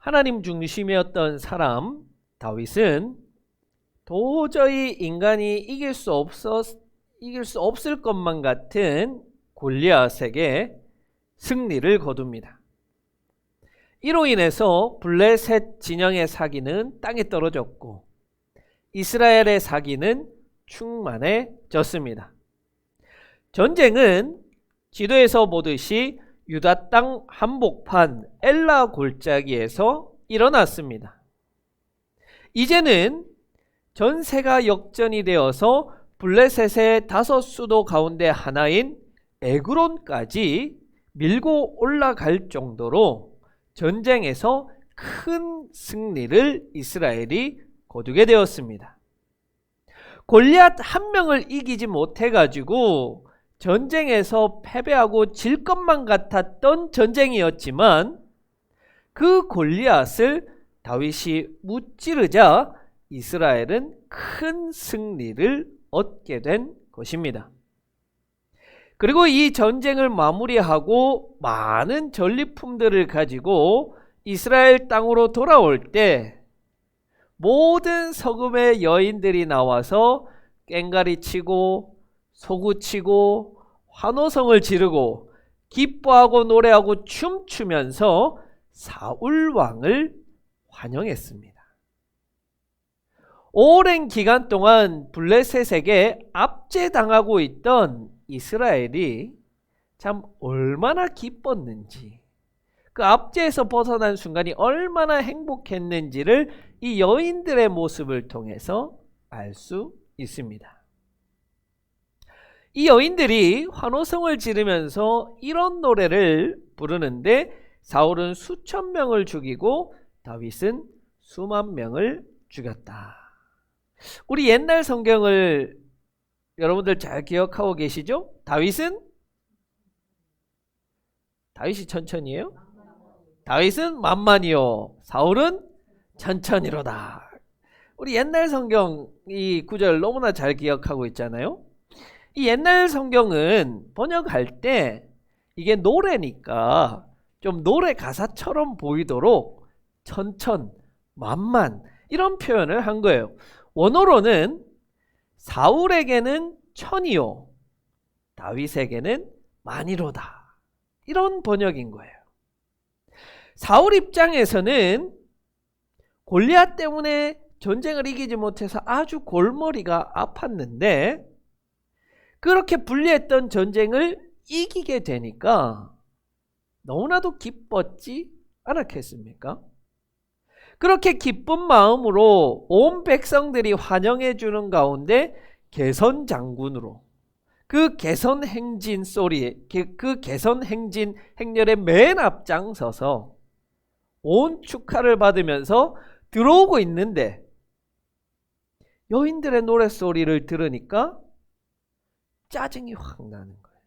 하나님 중심이었던 사람 다윗은 도저히 인간이 이길 수 없을 것만 같은 골리앗에게 승리를 거둡니다. 이로 인해서 블레셋 진영의 사기는 땅에 떨어졌고 이스라엘의 사기는 충만해졌습니다. 전쟁은 지도에서 보듯이 유다 땅 한복판 엘라 골짜기에서 일어났습니다. 이제는 전세가 역전이 되어서 블레셋의 5수도 가운데 하나인 에그론까지 밀고 올라갈 정도로 전쟁에서 큰 승리를 이스라엘이 거두게 되었습니다. 골리앗 한 명을 이기지 못해가지고 전쟁에서 패배하고 질 것만 같았던 전쟁이었지만 그 골리앗을 다윗이 무찌르자 이스라엘은 큰 승리를 얻게 된 것입니다. 그리고 이 전쟁을 마무리하고 많은 전리품들을 가지고 이스라엘 땅으로 돌아올 때 모든 서금의 여인들이 나와서 꽹과리 치고 소구치고 환호성을 지르고 기뻐하고 노래하고 춤추면서 사울 왕을 환영했습니다. 오랜 기간 동안 블레셋에게 압제당하고 있던 이스라엘이 참 얼마나 기뻤는지, 그 압제에서 벗어난 순간이 얼마나 행복했는지를 이 여인들의 모습을 통해서 알 수 있습니다. 이 여인들이 환호성을 지르면서 이런 노래를 부르는데 사울은 수천 명을 죽이고 다윗은 수만 명을 죽였다. 우리 옛날 성경을 여러분들 잘 기억하고 계시죠? 다윗이 천천히예요? 다윗은 만만이요 사울은 천천히로다. 우리 옛날 성경 이 구절 너무나 잘 기억하고 있잖아요. 이 옛날 성경은 번역할 때 이게 노래니까 좀 노래 가사처럼 보이도록 천천, 만만 이런 표현을 한 거예요. 원어로는 사울에게는 천이요 다윗에게는 만이로다, 이런 번역인 거예요. 사울 입장에서는 골리앗 때문에 전쟁을 이기지 못해서 아주 골머리가 아팠는데 그렇게 불리했던 전쟁을 이기게 되니까 너무나도 기뻤지 않았겠습니까? 그렇게 기쁜 마음으로 온 백성들이 환영해 주는 가운데 개선 장군으로 그 개선 행진 행렬의 맨 앞장서서 온 축하를 받으면서 들어오고 있는데 여인들의 노랫소리를 들으니까 짜증이 확 나는 거예요.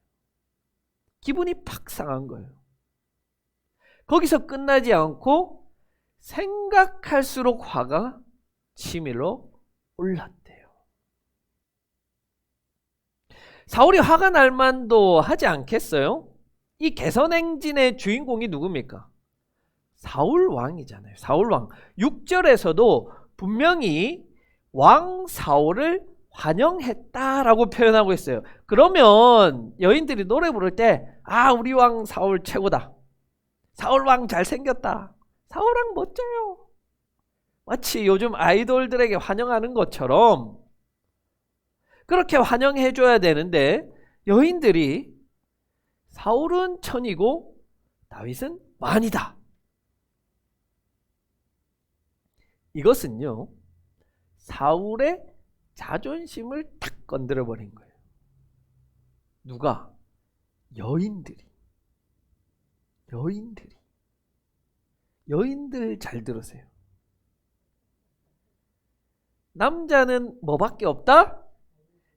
기분이 팍 상한 거예요. 거기서 끝나지 않고 생각할수록 화가 치밀어 올랐대요. 사울이 화가 날 만도 하지 않겠어요? 이 개선행진의 주인공이 누굽니까? 사울 왕이잖아요. 사울 왕. 6절에서도 분명히 왕 사울을 환영했다라고 표현하고 있어요. 그러면 여인들이 노래 부를 때 우리 왕 사울 최고다, 사울 왕 잘생겼다, 사울 왕 멋져요, 마치 요즘 아이돌들에게 환영하는 것처럼 그렇게 환영해 줘야 되는데 여인들이 사울은 천이고 다윗은 만이다. 이것은요 사울의 자존심을 탁 건드려 버린 거예요. 누가? 여인들 잘 들으세요. 남자는 뭐밖에 없다?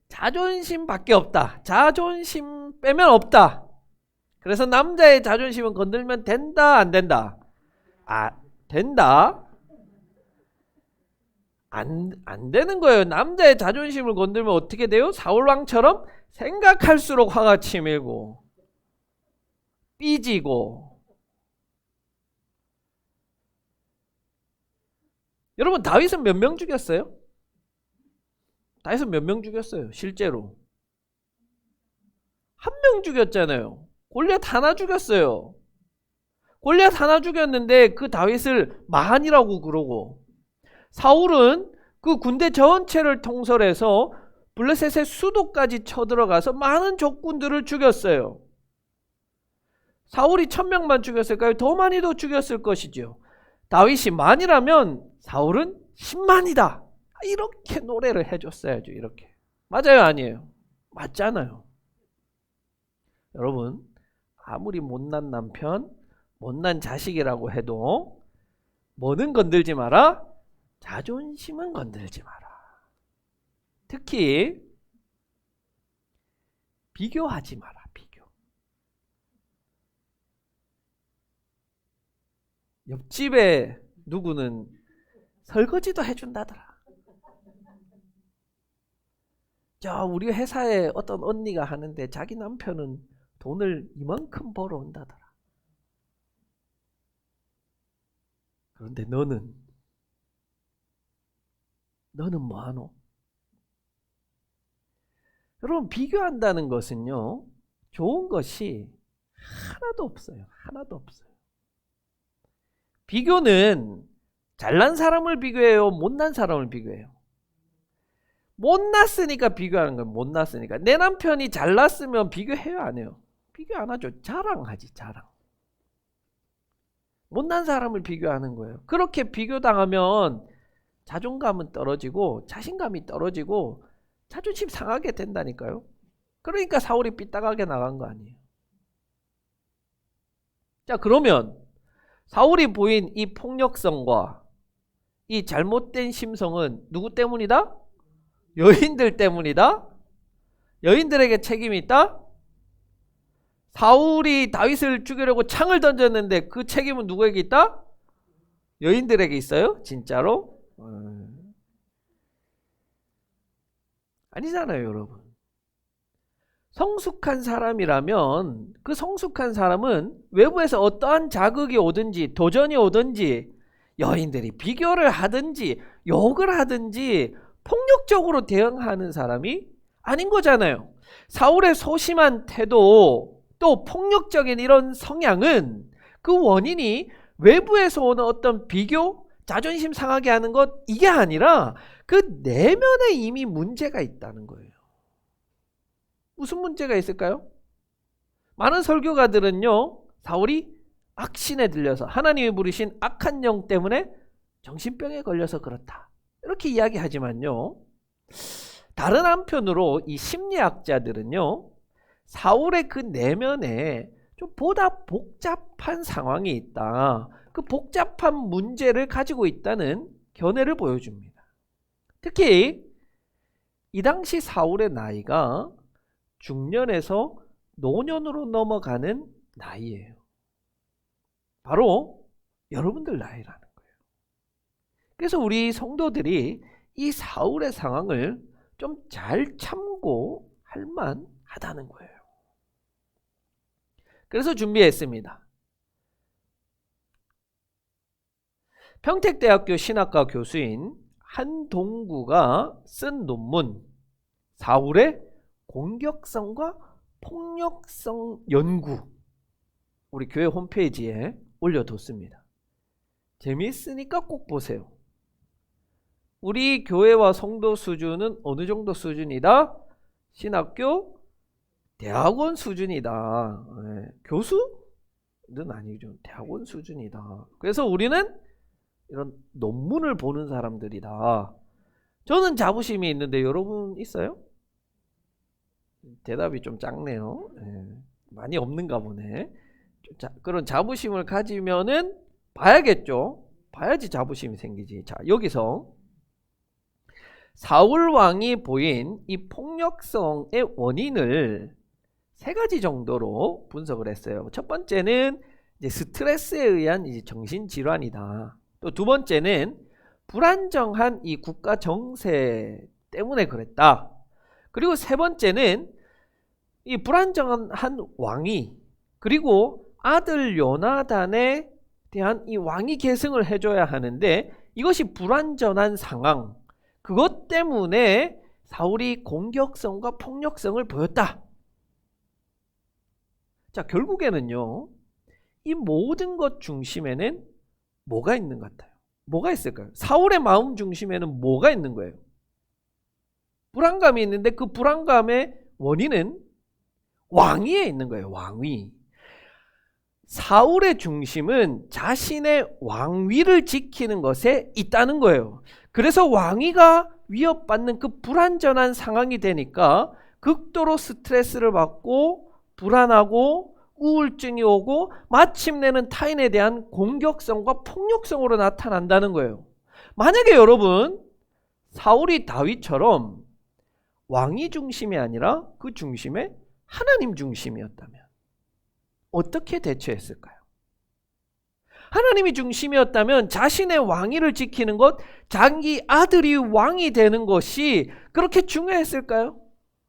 자존심밖에 없다. 자존심 빼면 없다. 그래서 남자의 자존심은 건들면 된다, 안 된다? 된다. 안 되는 거예요. 남자의 자존심을 건들면 어떻게 돼요? 사울왕처럼 생각할수록 화가 치밀고 삐지고 여러분 다윗은 몇 명 죽였어요? 다윗은 몇 명 죽였어요? 실제로 한 명 죽였잖아요. 골리앗 하나 죽였어요. 골리앗 하나 죽였는데 그 다윗을 마한이라고 그러고, 사울은 그 군대 전체를 통솔해서 블레셋의 수도까지 쳐들어가서 많은 적군들을 죽였어요. 사울이 1000명만 죽였을까요? 더 많이 더 죽였을 것이죠. 다윗이 만이라면 사울은 10만이다. 이렇게 노래를 해줬어야죠. 이렇게. 맞아요, 아니에요? 맞잖아요. 여러분, 아무리 못난 남편, 못난 자식이라고 해도 뭐는 건들지 마라? 자존심은 건들지 마라. 특히 비교하지 마라. 비교. 옆집에 누구는 설거지도 해준다더라. 자, 우리 회사에 어떤 언니가 하는데 자기 남편은 돈을 이만큼 벌어온다더라. 그런데 너는 뭐하노? 여러분, 비교한다는 것은요, 좋은 것이 하나도 없어요. 하나도 없어요. 비교는 잘난 사람을 비교해요? 못난 사람을 비교해요? 못났으니까 비교하는 거예요. 못났으니까. 내 남편이 잘났으면 비교해요? 안 해요? 비교 안 하죠. 자랑하지, 자랑. 못난 사람을 비교하는 거예요. 그렇게 비교당하면 자존감은 떨어지고 자신감이 떨어지고 자존심 상하게 된다니까요. 그러니까 사울이 삐딱하게 나간 거 아니에요. 자, 그러면 사울이 보인 이 폭력성과 이 잘못된 심성은 누구 때문이다? 여인들 때문이다? 여인들에게 책임이 있다? 사울이 다윗을 죽이려고 창을 던졌는데 그 책임은 누구에게 있다? 여인들에게 있어요? 진짜로? 아니잖아요, 여러분. 성숙한 사람이라면 그 성숙한 사람은 외부에서 어떠한 자극이 오든지 도전이 오든지 여인들이 비교를 하든지 욕을 하든지 폭력적으로 대응하는 사람이 아닌 거잖아요. 사울의 소심한 태도 또 폭력적인 이런 성향은 그 원인이 외부에서 오는 어떤 비교, 자존심 상하게 하는 것, 이게 아니라 그 내면에 이미 문제가 있다는 거예요. 무슨 문제가 있을까요? 많은 설교가들은요, 사울이 악신에 들려서 하나님이 부르신 악한 영 때문에 정신병에 걸려서 그렇다, 이렇게 이야기하지만요, 다른 한편으로 이 심리학자들은요, 사울의 그 내면에 좀 보다 복잡한 상황이 있다, 그 복잡한 문제를 가지고 있다는 견해를 보여줍니다. 특히 이 당시 사울의 나이가 중년에서 노년으로 넘어가는 나이예요. 바로 여러분들 나이라는 거예요. 그래서 우리 성도들이 이 사울의 상황을 좀 잘 참고할 만하다는 거예요. 그래서 준비했습니다. 평택대학교 신학과 교수인 한동구가 쓴 논문, 사울의 공격성과 폭력성 연구, 우리 교회 홈페이지에 올려뒀습니다. 재미있으니까 꼭 보세요. 우리 교회와 성도 수준은 어느 정도 수준이다? 신학교, 대학원 수준이다. 교수는 아니죠. 대학원 수준이다. 그래서 우리는 이런 논문을 보는 사람들이다. 저는 자부심이 있는데 여러분 있어요? 대답이 좀 작네요. 많이 없는가 보네. 그런 자부심을 가지면은 봐야겠죠. 봐야지 자부심이 생기지. 자, 여기서 사울 왕이 보인 이 폭력성의 원인을 세 가지 정도로 분석을 했어요. 첫 번째는 이제 스트레스에 의한 이제 정신질환이다. 또 두 번째는 불안정한 이 국가 정세 때문에 그랬다. 그리고 세 번째는 이 불안정한 왕이, 그리고 아들 요나단에 대한 이 왕위 계승을 해줘야 하는데 이것이 불완전한 상황, 그것 때문에 사울이 공격성과 폭력성을 보였다. 자, 결국에는요, 이 모든 것 중심에는 뭐가 있는 것 같아요? 뭐가 있을까요? 사울의 마음 중심에는 뭐가 있는 거예요? 불안감이 있는데 그 불안감의 원인은 왕위에 있는 거예요. 왕위. 사울의 중심은 자신의 왕위를 지키는 것에 있다는 거예요. 그래서 왕위가 위협받는 그 불안전한 상황이 되니까 극도로 스트레스를 받고 불안하고 우울증이 오고 마침내는 타인에 대한 공격성과 폭력성으로 나타난다는 거예요. 만약에 여러분 사울이 다윗처럼 왕위 중심이 아니라 그 중심에 하나님 중심이었다면 어떻게 대처했을까요? 하나님이 중심이었다면 자신의 왕위를 지키는 것, 자기 아들이 왕이 되는 것이 그렇게 중요했을까요?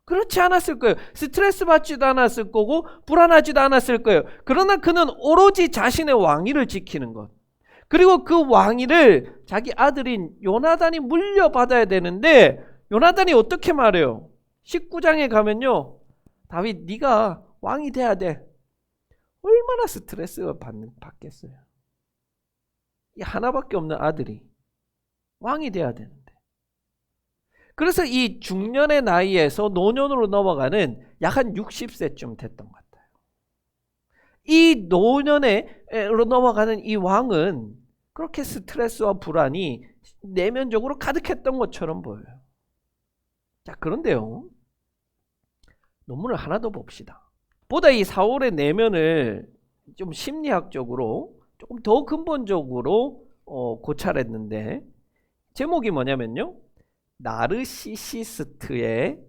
그렇지 않았을 거예요. 스트레스 받지도 않았을 거고 불안하지도 않았을 거예요. 그러나 그는 오로지 자신의 왕위를 지키는 것, 그리고 그 왕위를 자기 아들인 요나단이 물려받아야 되는데 요나단이 어떻게 말해요? 19장에 가면요, 다윗 네가 왕이 돼야 돼. 얼마나 스트레스가 받겠어요. 이 하나밖에 없는 아들이 왕이 돼야 되는데. 그래서 이 중년의 나이에서 노년으로 넘어가는 약 한 60세쯤 됐던 것 같아요. 이 노년으로 넘어가는 이 왕은 그렇게 스트레스와 불안이 내면적으로 가득했던 것처럼 보여요. 자, 그런데요, 논문을 하나 더 봅시다. 보다 이 사울의 내면을 좀 심리학적으로 조금 더 근본적으로 고찰했는데, 제목이 뭐냐면요, 나르시시스트의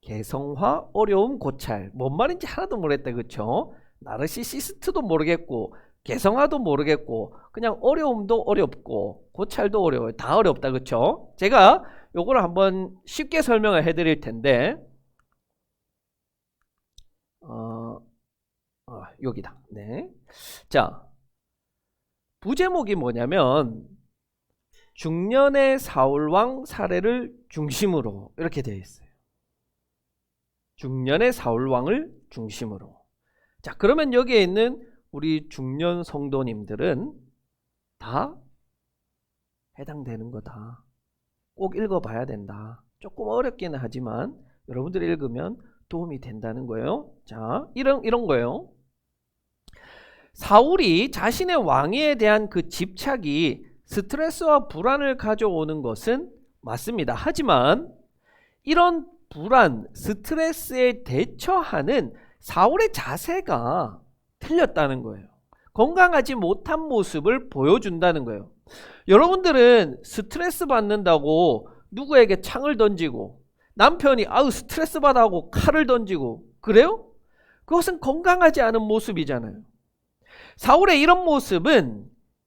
개성화 어려움 고찰. 뭔 말인지 하나도 모르겠다, 그렇죠? 나르시시스트도 모르겠고 개성화도 모르겠고 그냥 어려움도 어렵고 고찰도 어려워요. 다 어렵다, 그렇죠? 제가 요거를 한번 쉽게 설명을 해드릴 텐데, 여기다. 네. 자, 부제목이 뭐냐면 중년의 사울왕 사례를 중심으로 이렇게 되어 있어요. 중년의 사울왕을 중심으로. 자, 그러면 여기에 있는 우리 중년 성도님들은 다 해당되는 거다. 꼭 읽어봐야 된다. 조금 어렵기는 하지만 여러분들이 읽으면 도움이 된다는 거예요. 자, 이런 거예요. 사울이 자신의 왕위에 대한 그 집착이 스트레스와 불안을 가져오는 것은 맞습니다. 하지만 이런 불안, 스트레스에 대처하는 사울의 자세가 틀렸다는 거예요. 건강하지 못한 모습을 보여준다는 거예요. 여러분들은 스트레스 받는다고 누구에게 창을 던지고 남편이 아우 스트레스 받아 하고 칼을 던지고 그래요? 그것은 건강하지 않은 모습이잖아요. 사울의 이런 모습은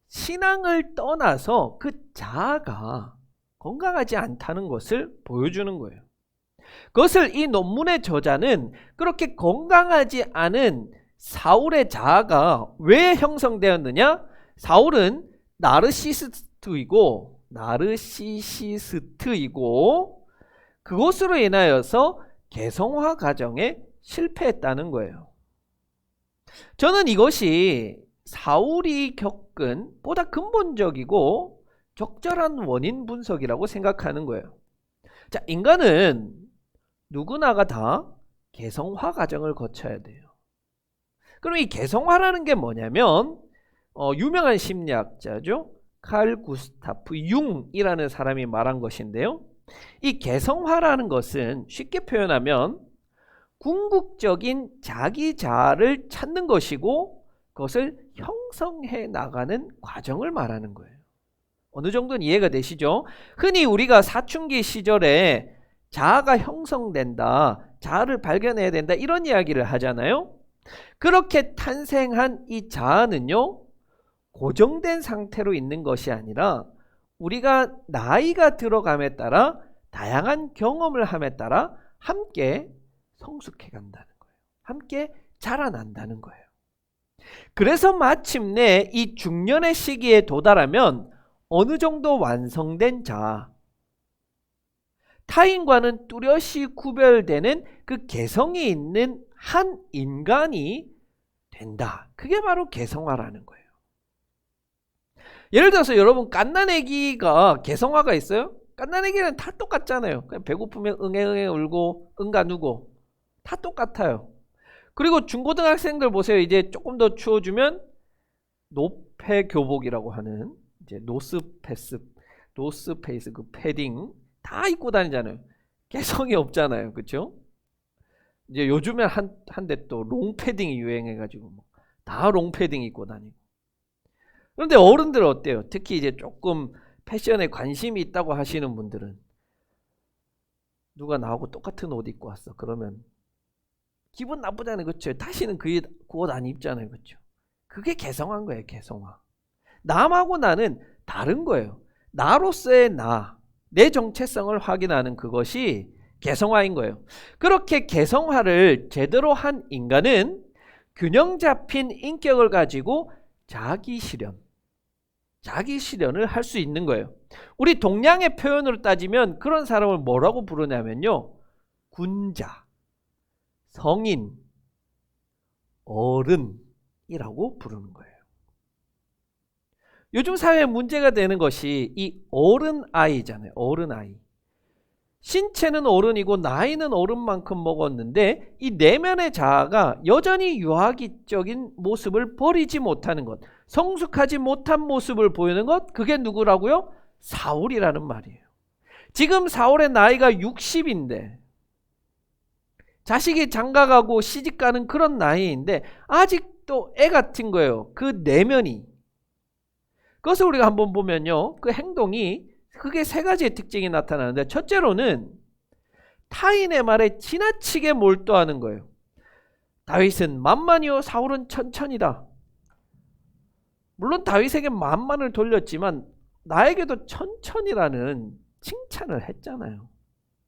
신앙을 떠나서 그 자아가 건강하지 않다는 것을 보여주는 거예요. 그것을 이 논문의 저자는 그렇게 건강하지 않은 사울의 자아가 왜 형성되었느냐? 사울은 나르시시스트이고 그것으로 인하여서 개성화 과정에 실패했다는 거예요. 저는 이것이 사울이 겪은 보다 근본적이고 적절한 원인 분석이라고 생각하는 거예요. 자, 인간은 누구나가 다 개성화 과정을 거쳐야 돼요. 그럼 이 개성화라는 게 뭐냐면 유명한 심리학자죠, 칼 구스타프 융이라는 사람이 말한 것인데요, 이 개성화라는 것은 쉽게 표현하면 궁극적인 자기 자아를 찾는 것이고 그것을 형성해 나가는 과정을 말하는 거예요. 어느 정도는 이해가 되시죠? 흔히 우리가 사춘기 시절에 자아가 형성된다, 자아를 발견해야 된다, 이런 이야기를 하잖아요. 그렇게 탄생한 이 자아는요, 고정된 상태로 있는 것이 아니라 우리가 나이가 들어감에 따라 다양한 경험을 함에 따라 함께 성숙해 간다는 거예요. 함께 자라난다는 거예요. 그래서 마침내 이 중년의 시기에 도달하면 어느 정도 완성된 자, 타인과는 뚜렷이 구별되는 그 개성이 있는 한 인간이 된다. 그게 바로 개성화라는 거예요. 예를 들어서 여러분 갓난아기가 개성화가 있어요? 갓난아기는 다 똑같잖아요. 그냥 배고프면 응애 울고 응가 누고 다 똑같아요. 그리고 중고등학생들 보세요. 이제 조금 더 추워주면 노페 교복이라고 하는 이제 노스페이스 그 패딩 다 입고 다니잖아요. 개성이 없잖아요. 그렇죠? 이제 요즘에 한데 또 롱패딩이 유행해가지고 다 롱패딩 입고 다니고. 그런데 어른들은 어때요? 특히 이제 조금 패션에 관심이 있다고 하시는 분들은 누가 나하고 똑같은 옷 입고 왔어. 그러면 기분 나쁘잖아요. 그렇죠? 다시는 그 옷 안 입잖아요. 그렇죠? 그게 개성한 거예요. 개성화. 남하고 나는 다른 거예요. 나로서의 나, 내 정체성을 확인하는 그것이 개성화인 거예요. 그렇게 개성화를 제대로 한 인간은 균형 잡힌 인격을 가지고 자기 실현을 할 수 있는 거예요. 우리 동양의 표현으로 따지면 그런 사람을 뭐라고 부르냐면요. 군자, 성인, 어른이라고 부르는 거예요. 요즘 사회에 문제가 되는 것이 이 어른아이잖아요. 어른아이. 신체는 어른이고 나이는 어른만큼 먹었는데 이 내면의 자아가 여전히 유아기적인 모습을 버리지 못하는 것, 성숙하지 못한 모습을 보이는 것, 그게 누구라고요? 사울이라는 말이에요. 지금 사울의 나이가 60인데 자식이 장가가고 시집가는 그런 나이인데 아직도 애 같은 거예요. 그 내면이. 그것을 우리가 한번 보면요. 그 행동이 크게 세 가지의 특징이 나타나는데 첫째로는 타인의 말에 지나치게 몰두하는 거예요. 다윗은 만만이요 사울은 천천이다. 물론 다윗에게 만만을 돌렸지만 나에게도 천천이라는 칭찬을 했잖아요.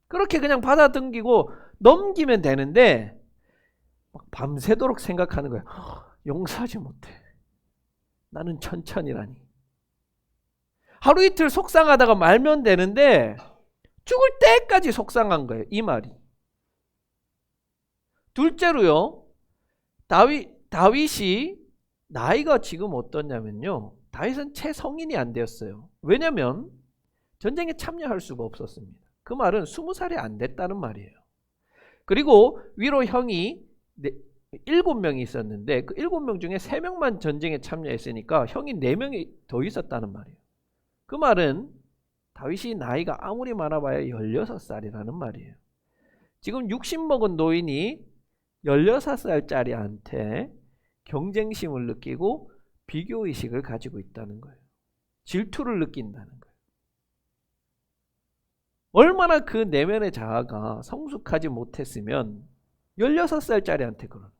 그렇게 그냥 받아당기고 넘기면 되는데 막 밤새도록 생각하는 거예요. 용서하지 못해. 나는 천천이라니. 하루 이틀 속상하다가 말면 되는데 죽을 때까지 속상한 거예요. 이 말이. 둘째로요. 다윗이 나이가 지금 어떠냐면요. 다윗은 채 성인이 안 되었어요. 왜냐하면 전쟁에 참여할 수가 없었습니다. 그 말은 20살이 안 됐다는 말이에요. 그리고 위로 형이 7명이 있었는데 그 7명 중에 3명만 전쟁에 참여했으니까 형이 4명이 더 있었다는 말이에요. 그 말은 다윗이 나이가 아무리 많아봐야 16살이라는 말이에요. 지금 60 먹은 노인이 16살짜리한테 경쟁심을 느끼고 비교의식을 가지고 있다는 거예요. 질투를 느낀다는 거예요. 얼마나 그 내면의 자아가 성숙하지 못했으면 16살짜리한테 그러는 거예요.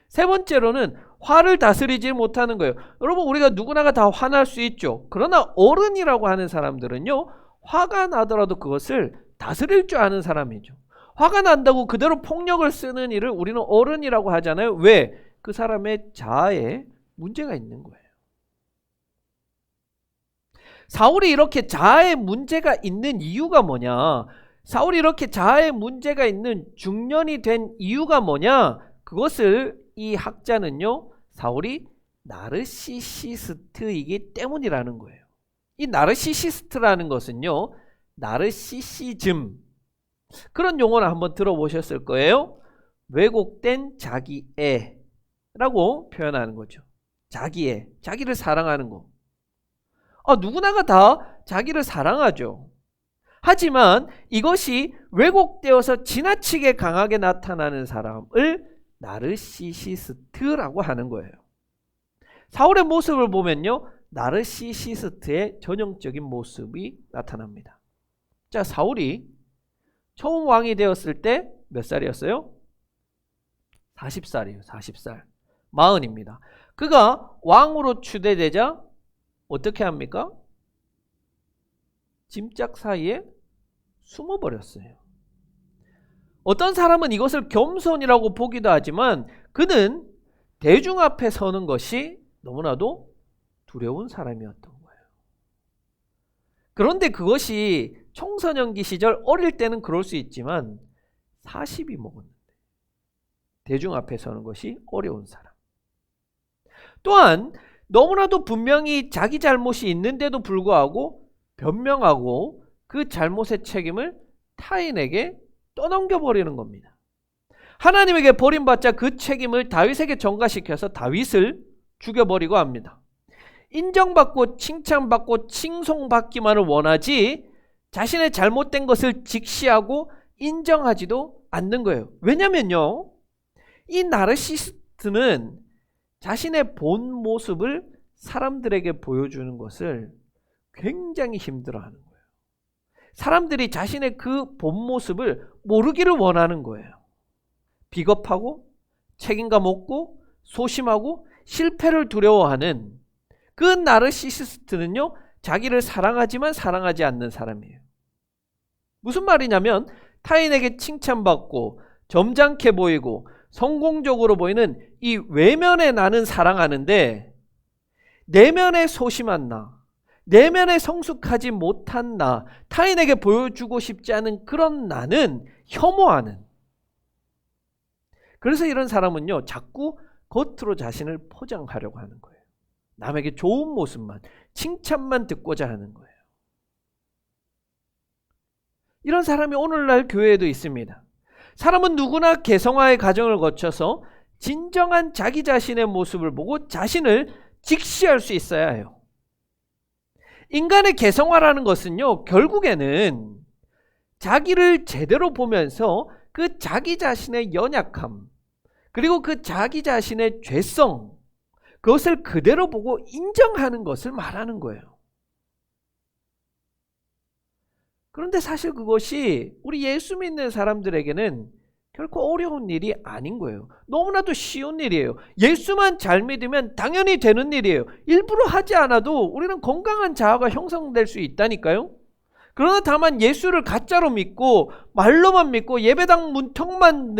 세 번째로는 화를 다스리지 못하는 거예요. 여러분 우리가 누구나가 다 화날 수 있죠. 그러나 어른이라고 하는 사람들은요. 화가 나더라도 그것을 다스릴 줄 아는 사람이죠. 화가 난다고 그대로 폭력을 쓰는 일을 우리는 어른이라고 하잖아요. 왜? 그 사람의 자아에 문제가 있는 거예요. 사울이 이렇게 자아에 문제가 있는 이유가 뭐냐? 사울이 이렇게 자아에 문제가 있는 중년이 된 이유가 뭐냐? 그것을 이 학자는요. 사울이 나르시시스트이기 때문이라는 거예요. 이 나르시시스트라는 것은요. 나르시시즘 그런 용어를 한번 들어보셨을 거예요. 왜곡된 자기애라고 표현하는 거죠. 자기애, 자기를 사랑하는 거. 누구나가 다 자기를 사랑하죠. 하지만 이것이 왜곡되어서 지나치게 강하게 나타나는 사람을 나르시시스트라고 하는 거예요. 사울의 모습을 보면요. 나르시시스트의 전형적인 모습이 나타납니다. 자, 사울이 처음 왕이 되었을 때 몇 살이었어요? 40살이에요. 40살. 40입니다. 그가 왕으로 추대되자 어떻게 합니까? 짐짝 사이에 숨어버렸어요. 어떤 사람은 이것을 겸손이라고 보기도 하지만 그는 대중 앞에 서는 것이 너무나도 두려운 사람이었던 거예요. 그런데 그것이 청소년기 시절 어릴 때는 그럴 수 있지만 40이 먹었는데 대중 앞에 서는 것이 어려운 사람. 또한 너무나도 분명히 자기 잘못이 있는데도 불구하고 변명하고 그 잘못의 책임을 타인에게 떠넘겨버리는 겁니다. 하나님에게 버림받자 그 책임을 다윗에게 전가시켜서 다윗을 죽여버리고 합니다. 인정받고 칭찬받고 칭송받기만을 원하지 자신의 잘못된 것을 직시하고 인정하지도 않는 거예요. 왜냐면요, 이 나르시스트는 자신의 본 모습을 사람들에게 보여주는 것을 굉장히 힘들어하는 거예요. 사람들이 자신의 그 본 모습을 모르기를 원하는 거예요. 비겁하고 책임감 없고 소심하고 실패를 두려워하는 그 나르시시스트는요, 자기를 사랑하지만 사랑하지 않는 사람이에요. 무슨 말이냐면 타인에게 칭찬받고 점잖게 보이고 성공적으로 보이는 이 외면의 나는 사랑하는데 내면의 소심한 나, 내면의 성숙하지 못한 나, 타인에게 보여주고 싶지 않은 그런 나는 혐오하는. 그래서 이런 사람은요, 자꾸 겉으로 자신을 포장하려고 하는 거예요. 남에게 좋은 모습만, 칭찬만 듣고자 하는 거예요. 이런 사람이 오늘날 교회에도 있습니다. 사람은 누구나 개성화의 과정을 거쳐서 진정한 자기 자신의 모습을 보고 자신을 직시할 수 있어야 해요. 인간의 개성화라는 것은요, 결국에는 자기를 제대로 보면서 그 자기 자신의 연약함, 그리고 그 자기 자신의 죄성, 그것을 그대로 보고 인정하는 것을 말하는 거예요. 그런데 사실 그것이 우리 예수 믿는 사람들에게는 결코 어려운 일이 아닌 거예요. 너무나도 쉬운 일이에요. 예수만 잘 믿으면 당연히 되는 일이에요. 일부러 하지 않아도 우리는 건강한 자아가 형성될 수 있다니까요. 그러나 다만 예수를 가짜로 믿고 말로만 믿고 예배당 문턱만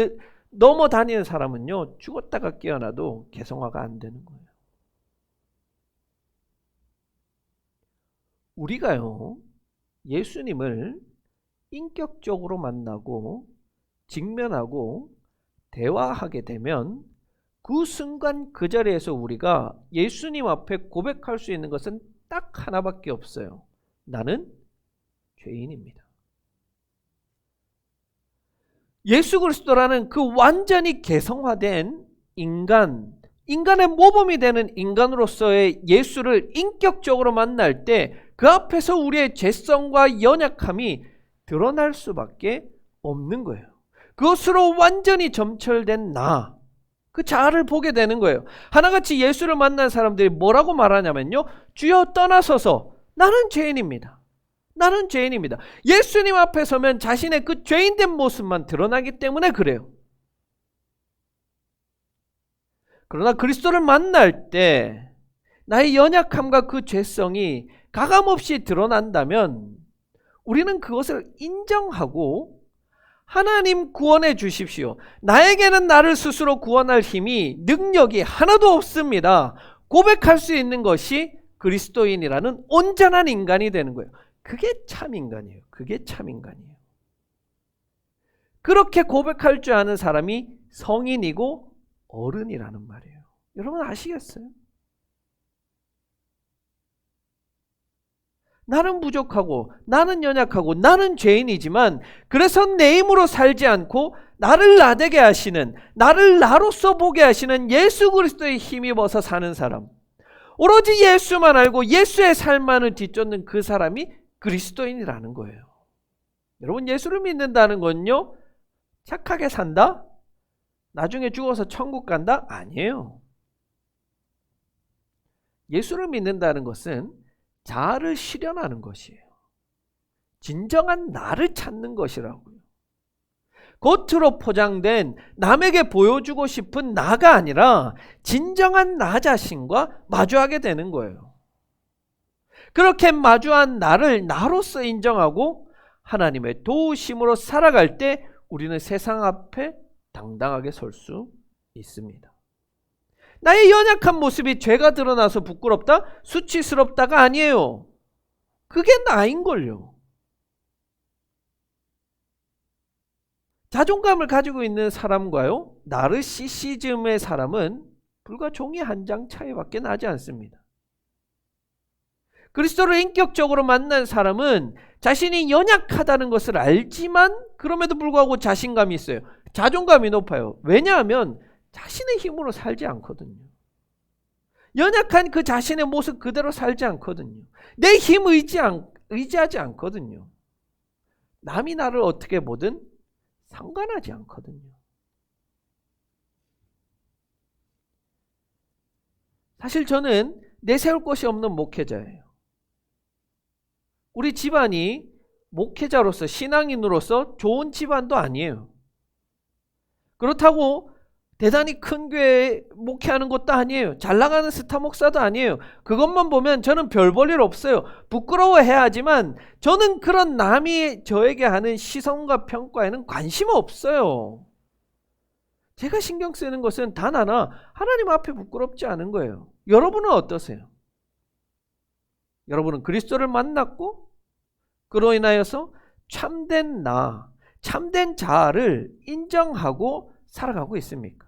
넘어다니는 사람은요, 죽었다가 깨어나도 개성화가 안 되는 거예요. 우리가요, 예수님을 인격적으로 만나고 직면하고 대화하게 되면 그 순간 그 자리에서 우리가 예수님 앞에 고백할 수 있는 것은 딱 하나밖에 없어요. 나는 죄인입니다. 예수 그리스도라는 그 완전히 개성화된 인간의 모범이 되는 인간으로서의 예수를 인격적으로 만날 때 그 앞에서 우리의 죄성과 연약함이 드러날 수밖에 없는 거예요. 그것으로 완전히 점철된 나, 그 자아를 보게 되는 거예요. 하나같이 예수를 만난 사람들이 뭐라고 말하냐면요, 주여 떠나소서, 나는 죄인입니다. 나는 죄인입니다. 예수님 앞에 서면 자신의 그 죄인된 모습만 드러나기 때문에 그래요. 그러나 그리스도를 만날 때 나의 연약함과 그 죄성이 가감없이 드러난다면 우리는 그것을 인정하고 하나님 구원해 주십시오. 나에게는 나를 스스로 구원할 힘이, 능력이 하나도 없습니다. 고백할 수 있는 것이 그리스도인이라는 온전한 인간이 되는 거예요. 그게 참 인간이에요. 그게 참 인간이에요. 그렇게 고백할 줄 아는 사람이 성인이고 어른이라는 말이에요. 여러분 아시겠어요? 나는 부족하고 나는 연약하고 나는 죄인이지만 그래서 내 힘으로 살지 않고 나를 나되게 하시는, 나를 나로서 보게 하시는 예수 그리스도의 힘입어서 사는 사람, 오로지 예수만 알고 예수의 삶만을 뒤쫓는 그 사람이 그리스도인이라는 거예요. 여러분, 예수를 믿는다는 건요, 착하게 산다? 나중에 죽어서 천국 간다? 아니에요. 예수를 믿는다는 것은 자아를 실현하는 것이에요. 진정한 나를 찾는 것이라고요. 겉으로 포장된 남에게 보여주고 싶은 나가 아니라 진정한 나 자신과 마주하게 되는 거예요. 그렇게 마주한 나를 나로서 인정하고 하나님의 도우심으로 살아갈 때 우리는 세상 앞에 당당하게 설 수 있습니다. 나의 연약한 모습이 죄가 드러나서 부끄럽다? 수치스럽다가 아니에요. 그게 나인걸요. 자존감을 가지고 있는 사람과요, 나르시시즘의 사람은 불과 종이 한 장 차이밖에 나지 않습니다. 그리스도를 인격적으로 만난 사람은 자신이 연약하다는 것을 알지만 그럼에도 불구하고 자신감이 있어요. 자존감이 높아요. 왜냐하면 자신의 힘으로 살지 않거든요. 연약한 그 자신의 모습 그대로 살지 않거든요. 내 힘 의지하지 않거든요. 남이 나를 어떻게 보든 상관하지 않거든요. 사실 저는 내세울 것이 없는 목회자예요. 우리 집안이 목회자로서, 신앙인으로서 좋은 집안도 아니에요. 그렇다고 대단히 큰 교회에 목회하는 것도 아니에요. 잘 나가는 스타 목사도 아니에요. 그것만 보면 저는 별 볼 일 없어요. 부끄러워해야 하지만 저는 그런 남이 저에게 하는 시선과 평가에는 관심 없어요. 제가 신경 쓰는 것은 단 하나, 하나님 앞에 부끄럽지 않은 거예요. 여러분은 어떠세요? 여러분은 그리스도를 만났고 그로 인하여서 참된 나, 참된 자아를 인정하고 살아가고 있습니까?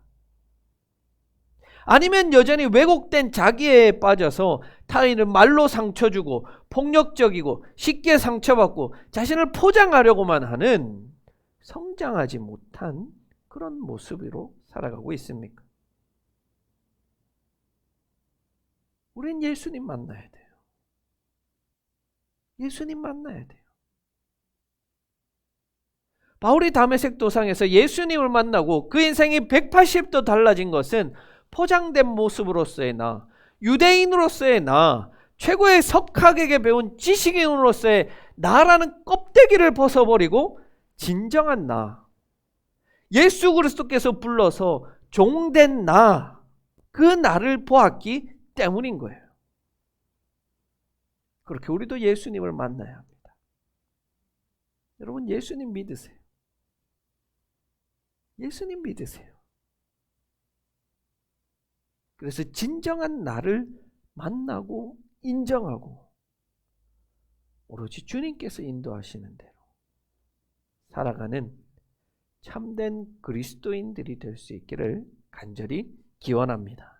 아니면 여전히 왜곡된 자기애에 빠져서 타인을 말로 상처 주고 폭력적이고 쉽게 상처받고 자신을 포장하려고만 하는 성장하지 못한 그런 모습으로 살아가고 있습니까? 우린 예수님 만나야 돼요. 예수님 만나야 돼요. 바울이 다메섹 도상에서 예수님을 만나고 그 인생이 180도 달라진 것은 포장된 모습으로서의 나, 유대인으로서의 나, 최고의 석학에게 배운 지식인으로서의 나라는 껍데기를 벗어버리고 진정한 나, 예수 그리스도께서 불러서 종된 나, 그 나를 보았기 때문인 거예요. 그렇게 우리도 예수님을 만나야 합니다. 여러분, 예수님 믿으세요. 예수님 믿으세요. 그래서 진정한 나를 만나고 인정하고 오로지 주님께서 인도하시는 대로 살아가는 참된 그리스도인들이 될 수 있기를 간절히 기원합니다.